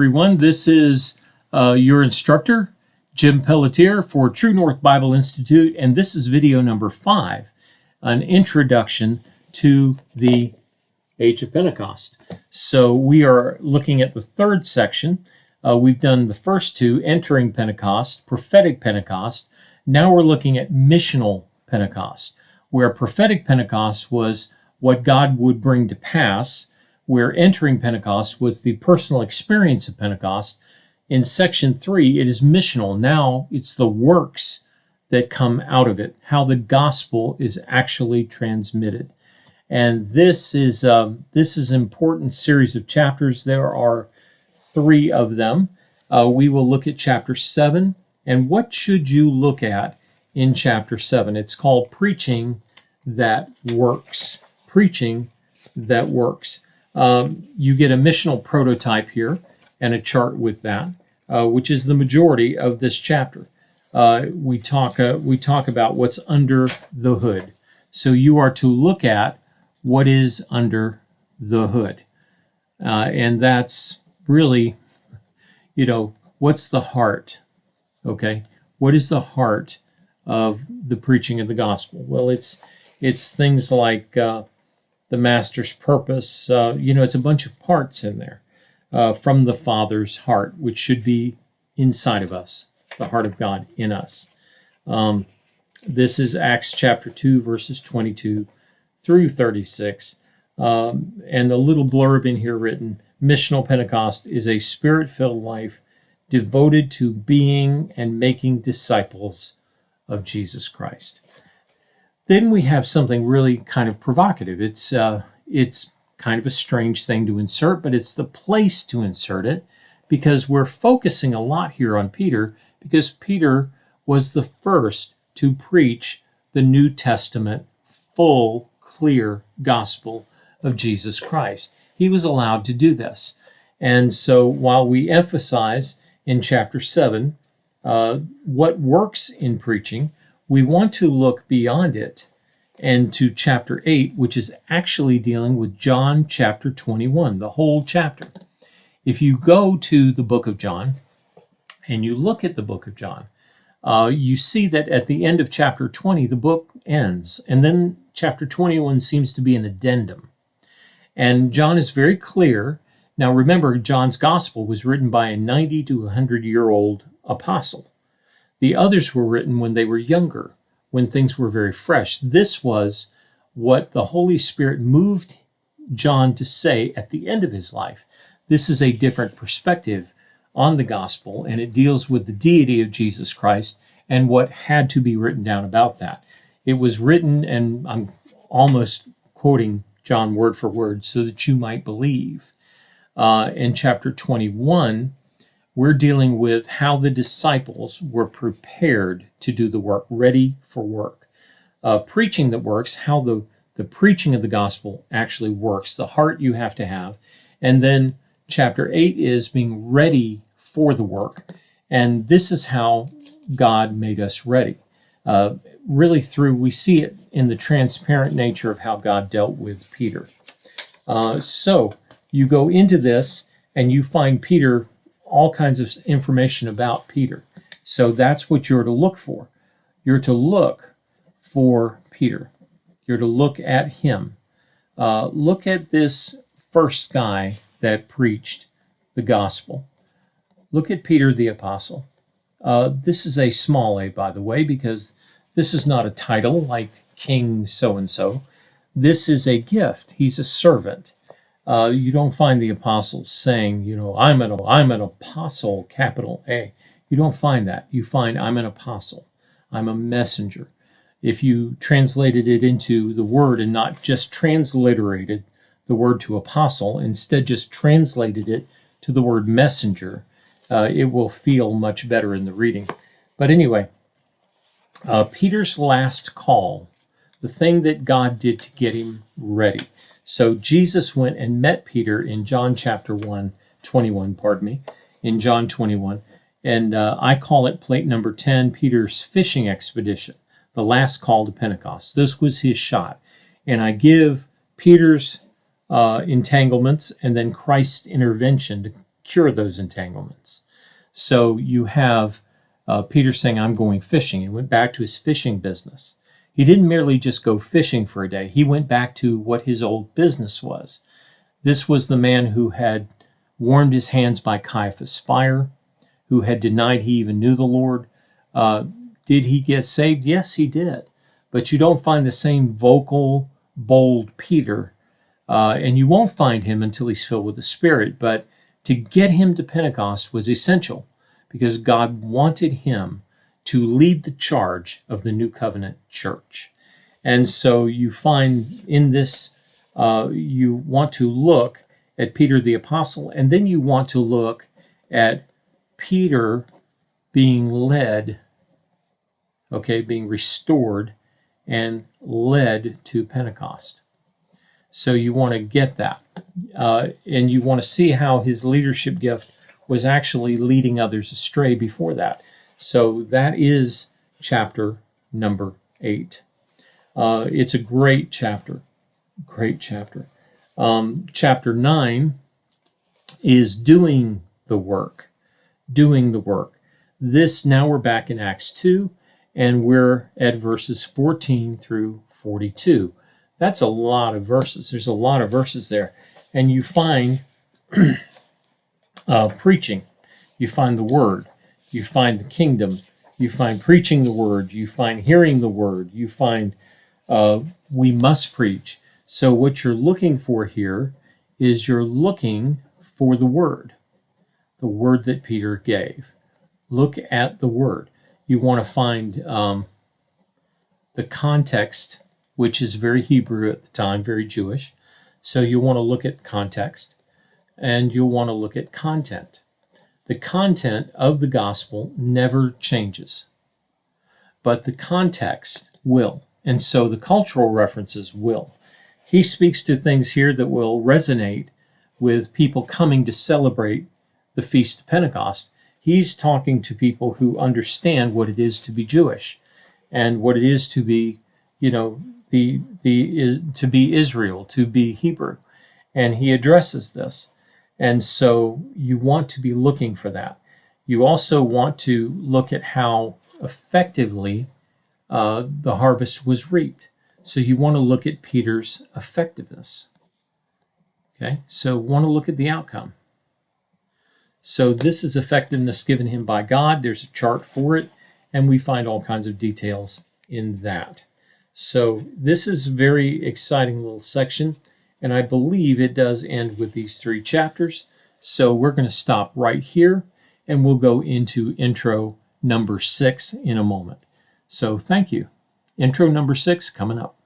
Everyone, this is your instructor, Jim Pelletier for True North Bible Institute, and this is video number 5, an introduction to the Age of Pentecost. So we are looking at the third section. We've done the first two, entering Pentecost, prophetic Pentecost. Now we're looking at missional Pentecost, where prophetic Pentecost was what God would bring to pass, where entering Pentecost was the personal experience of Pentecost. In section 3, it is missional. Now it's the works that come out of it, how the gospel is actually transmitted. And this is an important series of chapters. There are 3 of them. We will look at chapter 7. And what should you look at in chapter 7? It's called Preaching That Works. Preaching That Works. You get a missional prototype here and a chart with that, which is the majority of this chapter. We talk about what's under the hood. So you are to look at what is under the hood. And that's really, what's the heart? Okay? What is the heart of the preaching of the gospel? Well, it's things like the master's purpose. It's a bunch of parts in there from the Father's heart, which should be inside of us, the heart of God in us. This is Acts chapter 2, verses 22 through 36. And the little blurb in here written, Missional Pentecost is a spirit-filled life devoted to being and making disciples of Jesus Christ. Then we have something really kind of provocative. It's kind of a strange thing to insert, but it's the place to insert it because we're focusing a lot here on Peter because Peter was the first to preach the New Testament full, clear gospel of Jesus Christ. He was allowed to do this. And so while we emphasize in chapter 7 what works in preaching, we want to look beyond it and to chapter 8, which is actually dealing with John chapter 21, the whole chapter. If you go to the book of John and you look at the book of John, you see that at the end of chapter 20, the book ends. And then chapter 21 seems to be an addendum. And John is very clear. Now remember, John's gospel was written by a 90 to 100-year-old apostle. The others were written when they were younger, when things were very fresh. This was what the Holy Spirit moved John to say at the end of his life. This is a different perspective on the gospel, and it deals with the deity of Jesus Christ and what had to be written down about that. It was written, and I'm almost quoting John word for word, so that you might believe. In chapter 21, we're dealing with how the disciples were prepared to do the work, ready for work. Preaching that works, how the preaching of the gospel actually works, the heart you have to have. And then chapter 8 is being ready for the work. And this is how God made us ready. We see it in the transparent nature of how God dealt with Peter. So you go into this and you find Peter, all kinds of information about Peter. So that's what you're to look for. You're to look for Peter. You're to look at him. Look at this first guy that preached the gospel. Look at Peter the apostle. This is a small a, by the way, because this is not a title like King so-and-so. This is a gift. He's a servant. You don't find the apostles saying, I'm an apostle, capital A. You don't find that. You find I'm an apostle. I'm a messenger. If you translated it into the word and not just transliterated the word to apostle, instead just translated it to the word messenger, it will feel much better in the reading. But anyway, Peter's last call, the thing that God did to get him ready. So Jesus went and met Peter in John chapter 21, in John 21. And I call it plate number 10, Peter's fishing expedition, the last call to Pentecost. This was his shot. And I give Peter's entanglements and then Christ's intervention to cure those entanglements. So you have Peter saying, I'm going fishing. He went back to his fishing business. He didn't merely just go fishing for a day. He went back to what his old business was. This was the man who had warmed his hands by Caiaphas' fire, who had denied he even knew the Lord. Did he get saved? Yes, he did. But you don't find the same vocal, bold Peter, and you won't find him until he's filled with the Spirit. But to get him to Pentecost was essential because God wanted him to lead the charge of the New Covenant church. And so you find in this, you want to look at Peter the Apostle, and then you want to look at Peter being led, being restored and led to Pentecost. So you want to get that. And you want to see how his leadership gift was actually leading others astray before that. So that is chapter number 8. It's a great chapter. Great chapter. Chapter 9 is doing the work. Doing the work. Now we're back in Acts 2, and we're at verses 14 through 42. That's a lot of verses. There's a lot of verses there. And you find preaching. You find the word. You find the kingdom. You find preaching the word. You find hearing the word. You find we must preach. So what you're looking for here is you're looking for the word that Peter gave. Look at the word. You want to find the context, which is very Hebrew at the time, very Jewish. So you want to look at context, and you'll want to look at content. The content of the gospel never changes, but the context will. And so the cultural references will. He speaks to things here that will resonate with people coming to celebrate the Feast of Pentecost. He's talking to people who understand what it is to be Jewish and what it is to be, to be Israel, to be Hebrew. And he addresses this. And so you want to be looking for that. You also want to look at how effectively the harvest was reaped. So you want to look at Peter's effectiveness. Okay, so want to look at the outcome. So this is effectiveness given him by God. There's a chart for it, and we find all kinds of details in that. So this is a very exciting little section, and I believe it does end with these 3 chapters. So we're going to stop right here, and we'll go into intro number 6 in a moment. So thank you. Intro number 6 coming up.